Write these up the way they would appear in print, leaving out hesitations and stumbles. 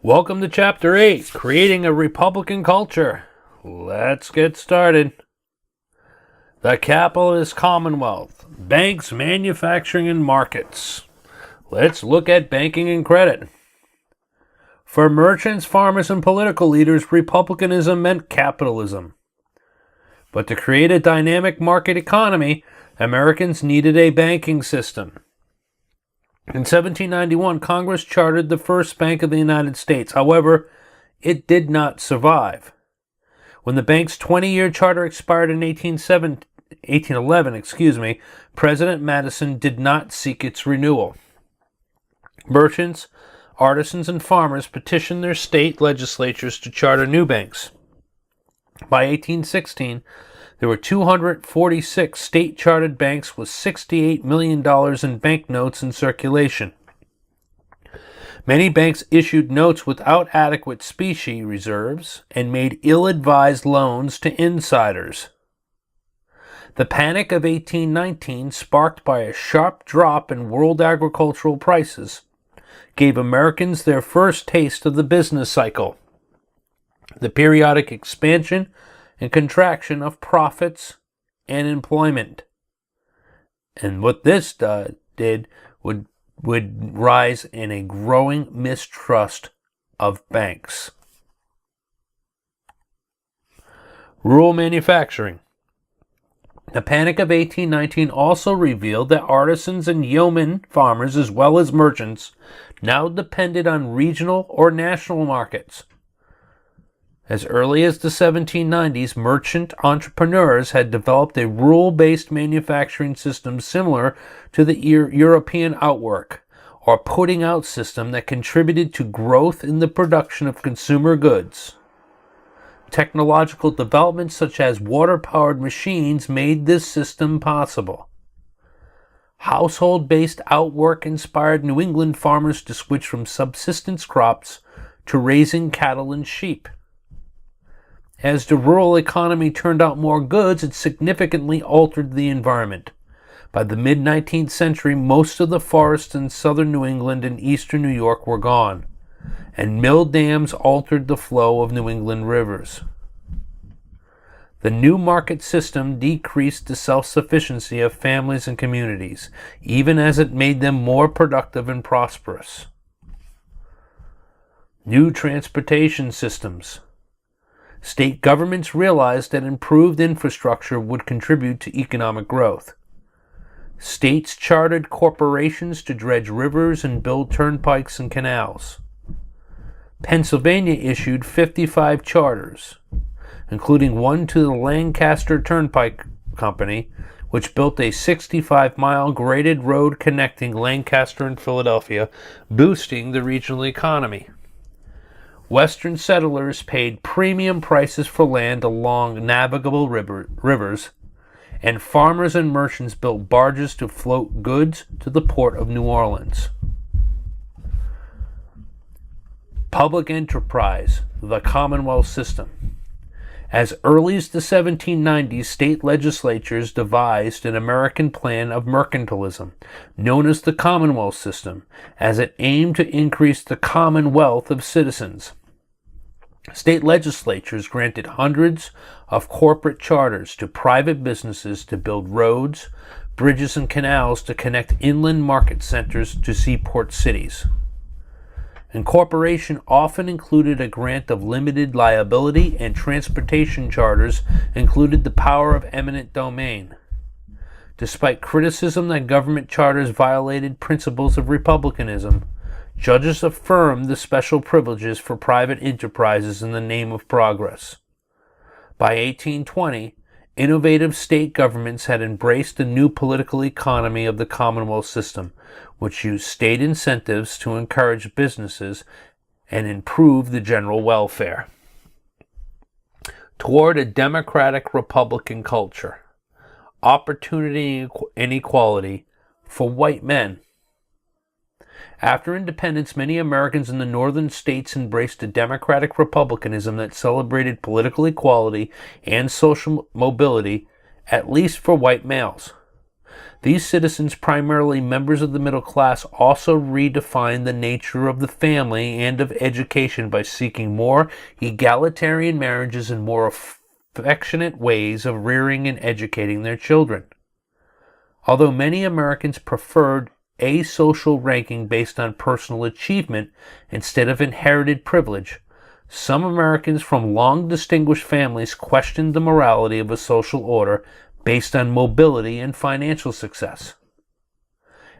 Welcome to Chapter 8, Creating a Republican Culture. Let's get started. The capitalist commonwealth, banks, manufacturing, and markets. Let's look at banking and credit. For merchants, farmers, and political leaders, republicanism meant capitalism. But to create a dynamic market economy, Americans needed a banking system. In 1791, Congress chartered the first Bank of the United States. However, it did not survive. When the bank's 20-year charter expired in 1811, President Madison did not seek its renewal. Merchants, artisans, and farmers petitioned their state legislatures to charter new banks. By 1816, there were 246 state-chartered banks with $68 million in banknotes in circulation. Many banks issued notes without adequate specie reserves and made ill-advised loans to insiders. The Panic of 1819, sparked by a sharp drop in world agricultural prices, gave Americans their first taste of the business cycle. The periodic expansion and contraction of profits and employment. And what this did would rise in a growing mistrust of banks. Rural manufacturing. The Panic of 1819 also revealed that artisans and yeoman farmers, as well as merchants, now depended on regional or national markets. As early as the 1790s, merchant entrepreneurs had developed a rural-based manufacturing system similar to the European outwork, or putting out system that contributed to growth in the production of consumer goods. Technological developments such as water-powered machines made this system possible. Household-based outwork inspired New England farmers to switch from subsistence crops to raising cattle and sheep. As the rural economy turned out more goods, it significantly altered the environment. By the mid-19th century, most of the forests in southern New England and eastern New York were gone, and mill dams altered the flow of New England rivers. The new market system decreased the self-sufficiency of families and communities, even as it made them more productive and prosperous. New transportation systems. State governments realized that improved infrastructure would contribute to economic growth. States chartered corporations to dredge rivers and build turnpikes and canals. Pennsylvania issued 55 charters, including one to the Lancaster Turnpike Company, which built a 65-mile graded road connecting Lancaster and Philadelphia, boosting the regional economy. Western settlers paid premium prices for land along navigable rivers, and farmers and merchants built barges to float goods to the port of New Orleans. Public enterprise, the Commonwealth system. As early as the 1790s, state legislatures devised an American plan of mercantilism, known as the Commonwealth system, as it aimed to increase the commonwealth of citizens. State legislatures granted hundreds of corporate charters to private businesses to build roads, bridges, and canals to connect inland market centers to seaport cities. Incorporation often included a grant of limited liability, and transportation charters included the power of eminent domain. Despite criticism that government charters violated principles of republicanism, judges affirmed the special privileges for private enterprises in the name of progress. By 1820, innovative state governments had embraced the new political economy of the Commonwealth system, which used state incentives to encourage businesses and improve the general welfare. Toward a democratic Republican culture, opportunity and equality for white men. After independence, many Americans in the northern states embraced a democratic republicanism that celebrated political equality and social mobility, at least for white males. These citizens, primarily members of the middle class, also redefined the nature of the family and of education by seeking more egalitarian marriages and more affectionate ways of rearing and educating their children. Although many Americans preferred a social ranking based on personal achievement instead of inherited privilege, some Americans from long distinguished families questioned the morality of a social order based on mobility and financial success.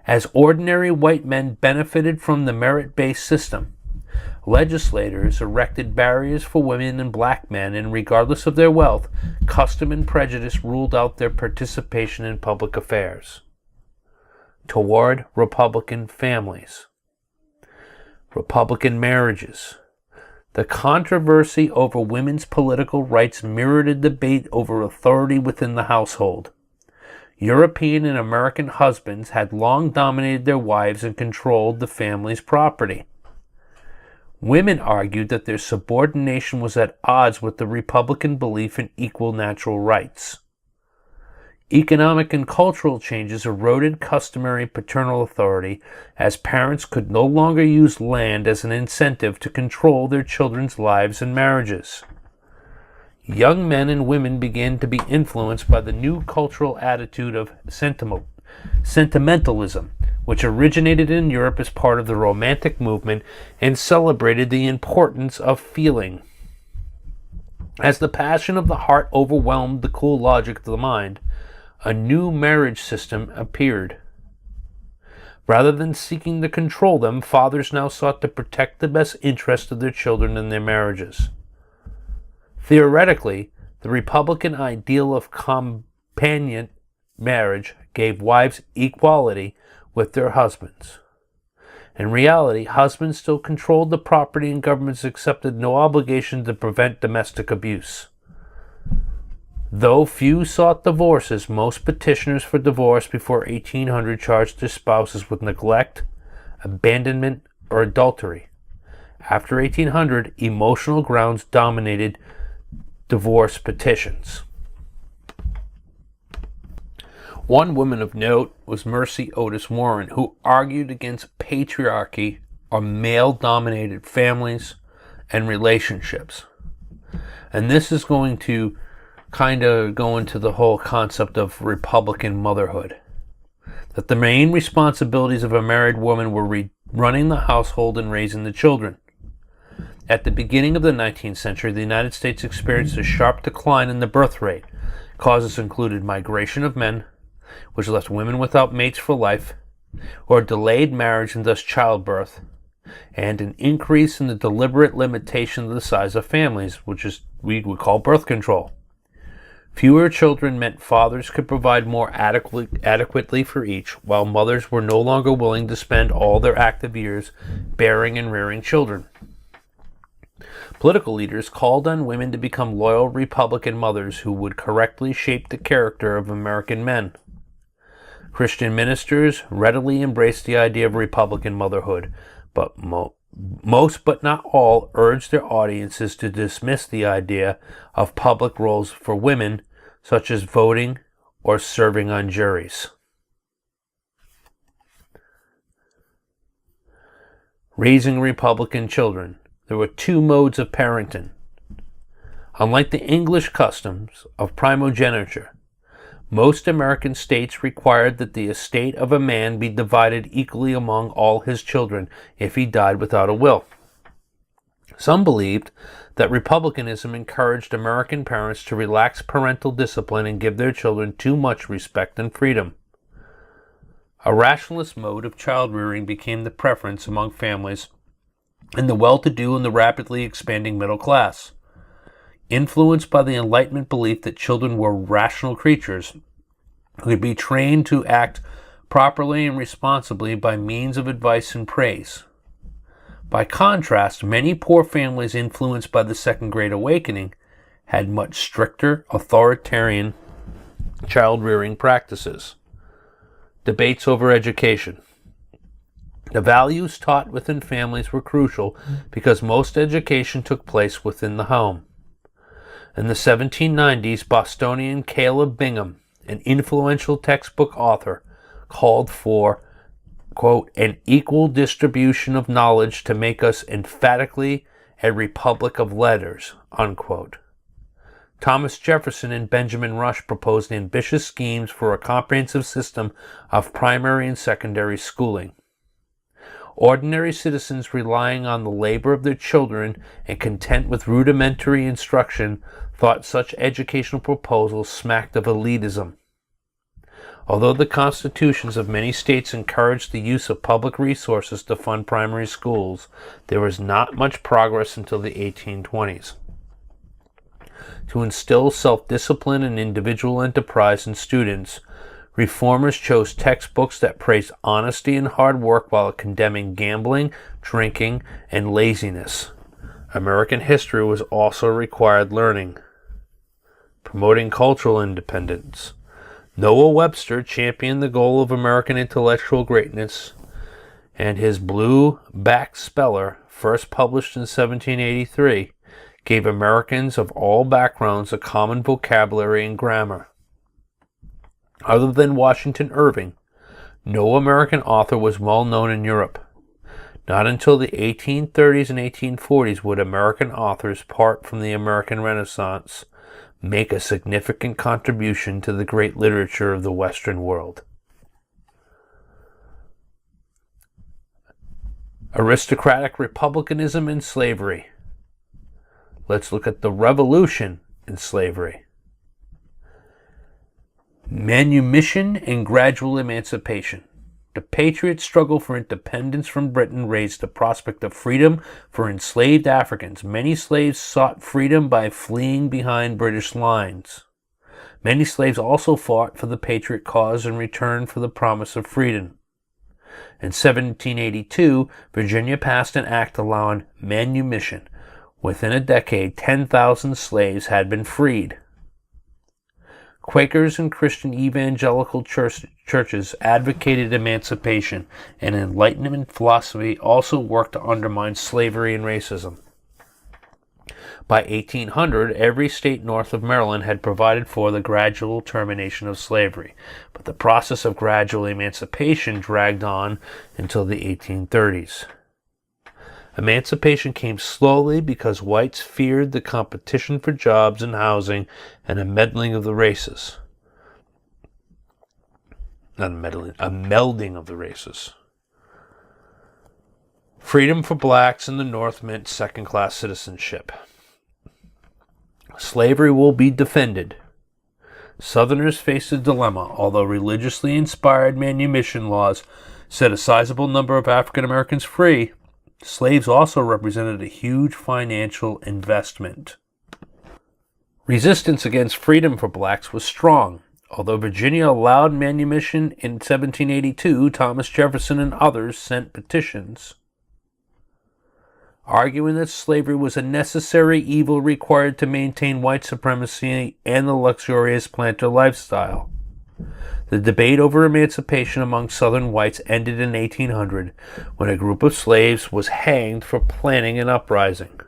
As ordinary white men benefited from the merit-based system, legislators erected barriers for women and black men, and regardless of their wealth, custom and prejudice ruled out their participation in public affairs. Toward Republican families. Republican marriages. The controversy over women's political rights mirrored a debate over authority within the household. European and American husbands had long dominated their wives and controlled the family's property. Women argued that their subordination was at odds with the Republican belief in equal natural rights. Economic and cultural changes eroded customary paternal authority, as parents could no longer use land as an incentive to control their children's lives and marriages. Young men and women began to be influenced by the new cultural attitude of sentimentalism, which originated in Europe as part of the Romantic movement and celebrated the importance of feeling. As the passion of the heart overwhelmed the cool logic of the mind, a new marriage system appeared. Rather than seeking to control them, fathers now sought to protect the best interests of their children in their marriages. Theoretically, the Republican ideal of companion marriage gave wives equality with their husbands. In reality, husbands still controlled the property and governments accepted no obligation to prevent domestic abuse. Though few sought divorces, most petitioners for divorce before 1800 charged their spouses with neglect, abandonment, or adultery. After 1800, emotional grounds dominated divorce petitions. One woman of note was Mercy Otis Warren, who argued against patriarchy or male-dominated families and relationships. And this is going to kind of go into the whole concept of Republican motherhood. That the main responsibilities of a married woman were running the household and raising the children. At the beginning of the 19th century, the United States experienced a sharp decline in the birth rate. Causes included migration of men, which left women without mates for life, or delayed marriage and thus childbirth, and an increase in the deliberate limitation of the size of families, which is we would call birth control. Fewer children meant fathers could provide more adequately for each, while mothers were no longer willing to spend all their active years bearing and rearing children. Political leaders called on women to become loyal Republican mothers who would correctly shape the character of American men. Christian ministers readily embraced the idea of Republican motherhood, but most but not all urged their audiences to dismiss the idea of public roles for women, such as voting or serving on juries. Raising Republican children. There were two modes of parenting. Unlike the English customs of primogeniture, most American states required that the estate of a man be divided equally among all his children if he died without a will. Some believed that republicanism encouraged American parents to relax parental discipline and give their children too much respect and freedom. A rationalist mode of child rearing became the preference among families in the well-to-do and the rapidly expanding middle class. Influenced by the Enlightenment belief that children were rational creatures who could be trained to act properly and responsibly by means of advice and praise. By contrast, many poor families influenced by the Second Great Awakening had much stricter, authoritarian child-rearing practices. Debates over education. The values taught within families were crucial because most education took place within the home. In the 1790s, Bostonian Caleb Bingham, an influential textbook author, called for, quote, an equal distribution of knowledge to make us emphatically a republic of letters, unquote. Thomas Jefferson and Benjamin Rush proposed ambitious schemes for a comprehensive system of primary and secondary schooling. Ordinary citizens relying on the labor of their children and content with rudimentary instruction thought such educational proposals smacked of elitism. Although the constitutions of many states encouraged the use of public resources to fund primary schools, there was not much progress until the 1820s. To instill self-discipline and individual enterprise in students, reformers chose textbooks that praised honesty and hard work while condemning gambling, drinking, and laziness. American history was also required learning. Promoting cultural independence. Noah Webster championed the goal of American intellectual greatness, and his Blue-backed Speller, first published in 1783, gave Americans of all backgrounds a common vocabulary and grammar. Other than Washington Irving, no American author was well known in Europe. Not until the 1830s and 1840s would American authors, apart from the American Renaissance, make a significant contribution to the great literature of the Western world. Aristocratic republicanism and slavery. Let's look at the revolution in slavery. Manumission and gradual emancipation. The Patriot struggle for independence from Britain raised the prospect of freedom for enslaved Africans. Many slaves sought freedom by fleeing behind British lines. Many slaves also fought for the Patriot cause in return for the promise of freedom. In 1782, Virginia passed an act allowing manumission. Within a decade, 10,000 slaves had been freed. Quakers and Christian evangelical churches advocated emancipation, and Enlightenment philosophy also worked to undermine slavery and racism. By 1800, every state north of Maryland had provided for the gradual termination of slavery, but the process of gradual emancipation dragged on until the 1830s. Emancipation came slowly because whites feared the competition for jobs and housing and a meddling of the races. Not a meddling, a melding of the races. Freedom for blacks in the North meant second-class citizenship. Slavery will be defended. Southerners faced a dilemma. Although religiously inspired manumission laws set a sizable number of African Americans free, slaves also represented a huge financial investment. Resistance against freedom for blacks was strong. Although Virginia allowed manumission in 1782, Thomas Jefferson and others sent petitions arguing that slavery was a necessary evil required to maintain white supremacy and the luxurious planter lifestyle. The debate over emancipation among Southern whites ended in 1800 when a group of slaves was hanged for planning an uprising.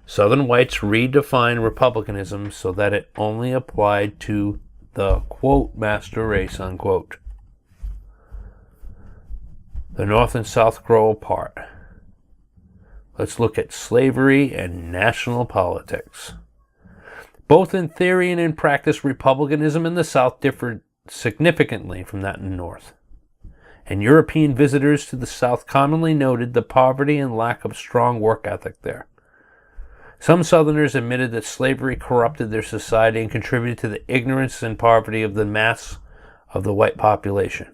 Southern whites redefined republicanism so that it only applied to the, quote, master race, unquote. The North and South grow apart. Let's look at slavery and national politics. Both in theory and in practice, republicanism in the South differed significantly from that in the North. And European visitors to the South commonly noted the poverty and lack of strong work ethic there. Some Southerners admitted that slavery corrupted their society and contributed to the ignorance and poverty of the mass of the white population.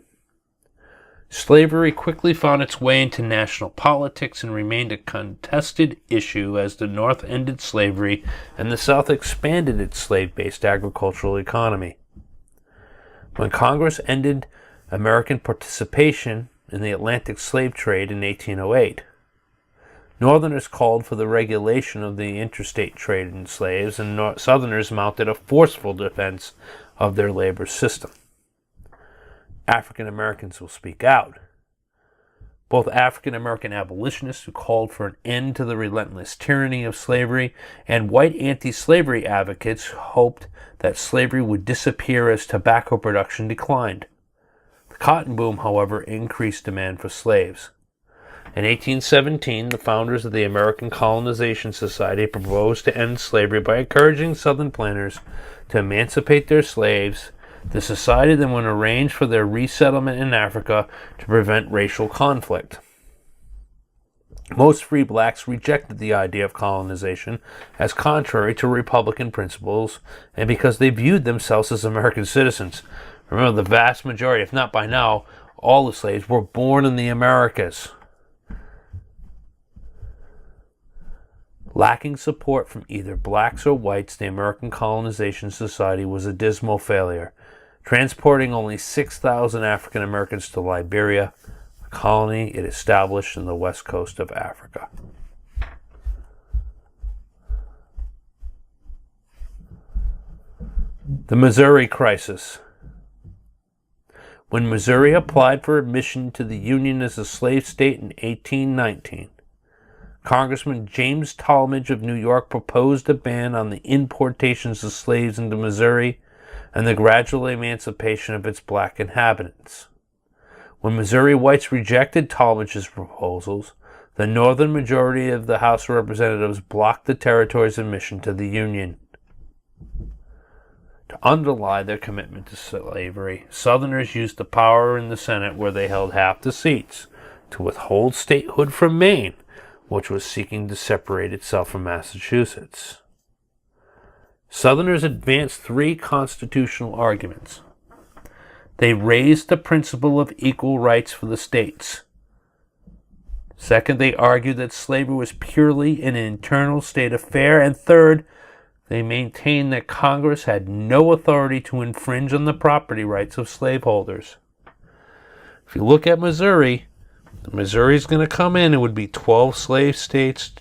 Slavery quickly found its way into national politics and remained a contested issue as the North ended slavery and the South expanded its slave-based agricultural economy. When Congress ended American participation in the Atlantic slave trade in 1808, Northerners called for the regulation of the interstate trade in slaves, and Southerners mounted a forceful defense of their labor system. African Americans will speak out. Both African American abolitionists who called for an end to the relentless tyranny of slavery and white anti-slavery advocates hoped that slavery would disappear as tobacco production declined. The cotton boom, however, increased demand for slaves. In 1817, the founders of the American Colonization Society proposed to end slavery by encouraging Southern planters to emancipate their slaves. The society then would arrange for their resettlement in Africa to prevent racial conflict. Most free blacks rejected the idea of colonization as contrary to Republican principles and because they viewed themselves as American citizens. Remember, the vast majority, if not by now, all the slaves were born in the Americas. Lacking support from either blacks or whites, the American Colonization Society was a dismal failure, transporting only 6,000 African Americans to Liberia, a colony it established in the west coast of Africa. The Missouri Crisis. When Missouri applied for admission to the Union as a slave state in 1819, Congressman James Tallmadge of New York proposed a ban on the importations of slaves into Missouri and the gradual emancipation of its black inhabitants. When Missouri whites rejected Tallmadge's proposals, the northern majority of the House of Representatives blocked the territory's admission to the Union. To underlie their commitment to slavery, Southerners used the power in the Senate, where they held half the seats, to withhold statehood from Maine, which was seeking to separate itself from Massachusetts. Southerners advanced three constitutional arguments. They raised the principle of equal rights for the states. Second, they argued that slavery was purely an internal state affair. And third, they maintained that Congress had no authority to infringe on the property rights of slaveholders. If you look at Missouri, Missouri's going to come in. It would be 12 slave states,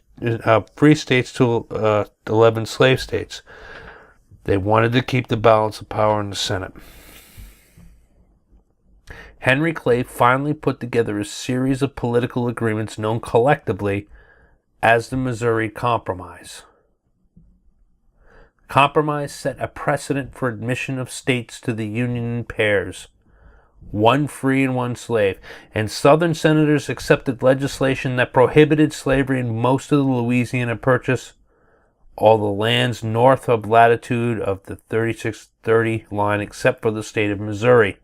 free states to 11 slave states. They wanted to keep the balance of power in the Senate. Henry Clay finally put together a series of political agreements known collectively as the Missouri Compromise. Compromise set a precedent for admission of states to the Union in pairs, one free and one slave, and Southern senators accepted legislation that prohibited slavery in most of the Louisiana Purchase, all the lands north of latitude of the 3630 line except for the state of Missouri.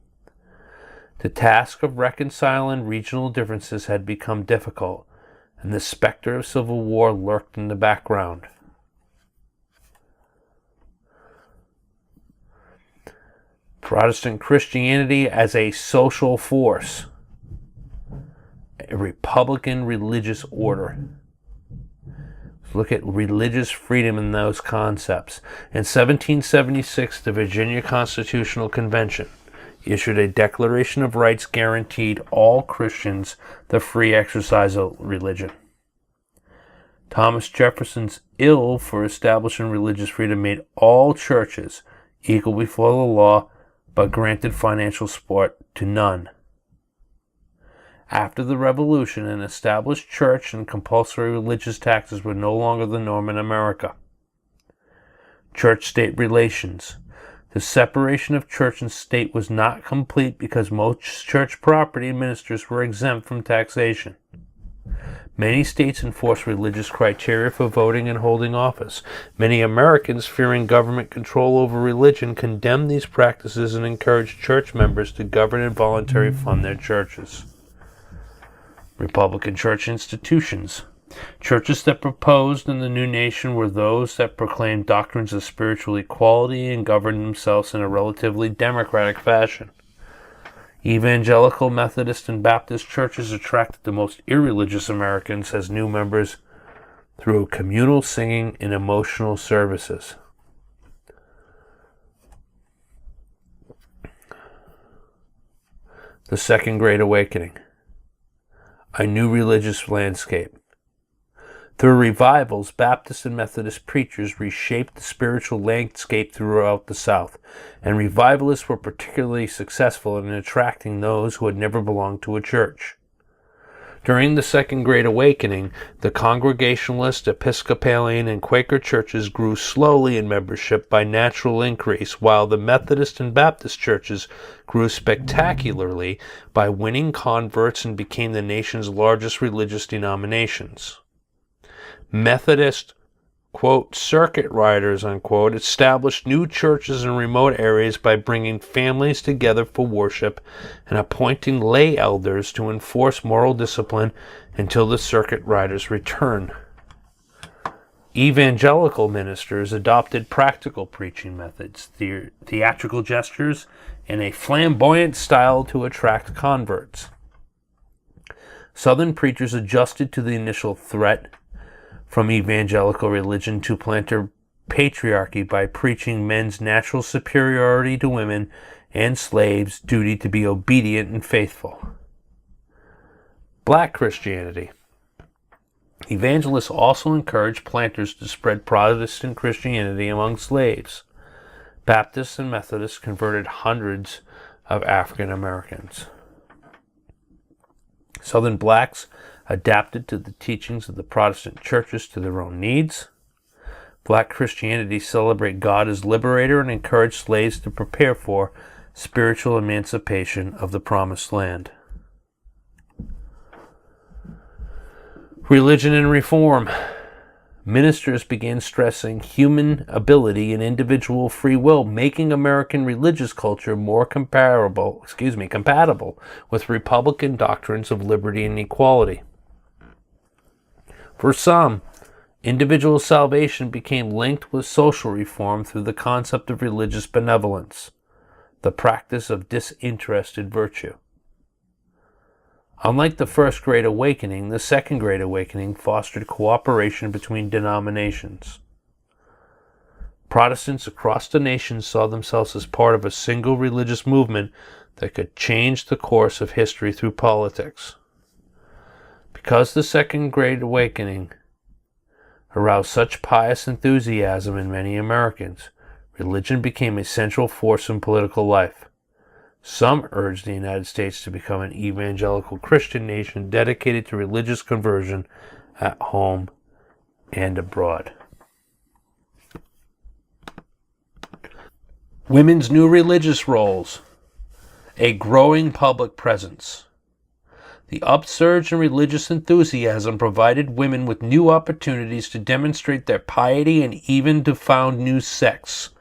The task of reconciling regional differences had become difficult, and the specter of civil war lurked in the background. Protestant Christianity as a social force, a Republican religious order. Look at religious freedom in those concepts. In 1776, the Virginia Constitutional Convention issued a Declaration of Rights guaranteed all Christians the free exercise of religion. Thomas Jefferson's bill for establishing religious freedom made all churches equal before the law, but granted financial support to none. After the Revolution, an established church and compulsory religious taxes were no longer the norm in America. Church-state relations. The separation of church and state was not complete because most church property and ministers were exempt from taxation. Many states enforced religious criteria for voting and holding office. Many Americans, fearing government control over religion, condemned these practices and encouraged church members to govern and voluntarily fund their churches. Republican church institutions. Churches that proposed in the new nation were those that proclaimed doctrines of spiritual equality and governed themselves in a relatively democratic fashion. Evangelical, Methodist, and Baptist churches attracted the most irreligious Americans as new members through communal singing and emotional services. The Second Great Awakening. A new religious landscape. Through revivals, Baptist and Methodist preachers reshaped the spiritual landscape throughout the South, and revivalists were particularly successful in attracting those who had never belonged to a church. During the Second Great Awakening, the Congregationalist, Episcopalian, and Quaker churches grew slowly in membership by natural increase, while the Methodist and Baptist churches grew spectacularly by winning converts and became the nation's largest religious denominations. Methodist, quote, circuit riders, unquote, established new churches in remote areas by bringing families together for worship and appointing lay elders to enforce moral discipline until the circuit riders' return. Evangelical ministers adopted practical preaching methods, theatrical gestures, and a flamboyant style to attract converts. Southern preachers adjusted to the initial threat from evangelical religion to plantar patriarchy by preaching men's natural superiority to women and slaves' duty to be obedient and faithful. Black Christianity. Evangelists also encouraged planters to spread Protestant Christianity among slaves. Baptists and Methodists converted hundreds of African Americans. Southern blacks adapted to the teachings of the Protestant churches to their own needs. Black Christianity celebrated God as liberator and encouraged slaves to prepare for spiritual emancipation of the Promised Land. Religion and reform. Ministers began stressing human ability and individual free will, making American religious culture more compatible with Republican doctrines of liberty and equality. For some, individual salvation became linked with social reform through the concept of religious benevolence, the practice of disinterested virtue. Unlike the First Great Awakening, the Second Great Awakening fostered cooperation between denominations. Protestants across the nation saw themselves as part of a single religious movement that could change the course of history through politics. Because the Second Great Awakening aroused such pious enthusiasm in many Americans, religion became a central force in political life. Some urged the United States to become an evangelical Christian nation dedicated to religious conversion at home and abroad. Women's new religious roles. A growing public presence. The upsurge in religious enthusiasm provided women with new opportunities to demonstrate their piety and even to found new sects.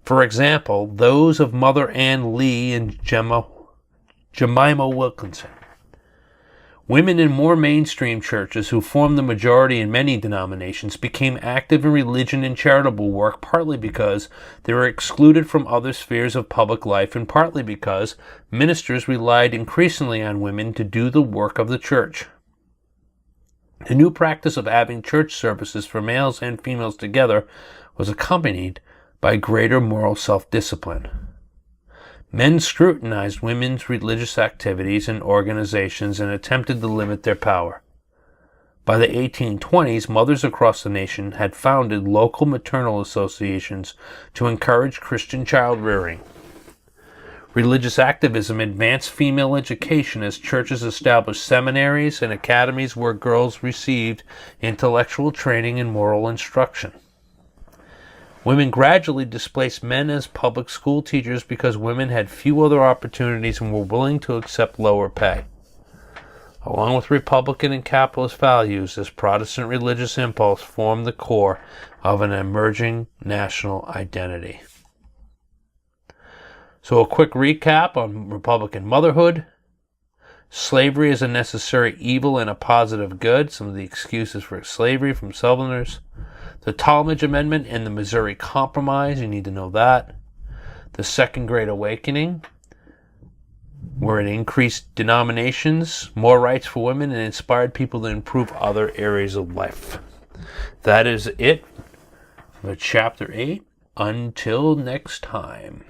For example, those of Mother Ann Lee and Jemima Wilkinson. Women in more mainstream churches, who formed the majority in many denominations, became active in religion and charitable work, partly because they were excluded from other spheres of public life, and partly because ministers relied increasingly on women to do the work of the church. The new practice of having church services for males and females together was accompanied by greater moral self-discipline. Men scrutinized women's religious activities and organizations and attempted to limit their power. By the 1820s, mothers across the nation had founded local maternal associations to encourage Christian child rearing. Religious activism advanced female education as churches established seminaries and academies where girls received intellectual training and moral instruction. Women gradually displaced men as public school teachers because women had few other opportunities and were willing to accept lower pay. Along with Republican and capitalist values, this Protestant religious impulse formed the core of an emerging national identity. So a quick recap on Republican motherhood. Slavery is a necessary evil and a positive good. Some of the excuses for slavery from Southerners. The Talmadge Amendment and the Missouri Compromise, you need to know that. The Second Great Awakening, where it increased denominations, more rights for women, and inspired people to improve other areas of life. That is it for Chapter 8. Until next time.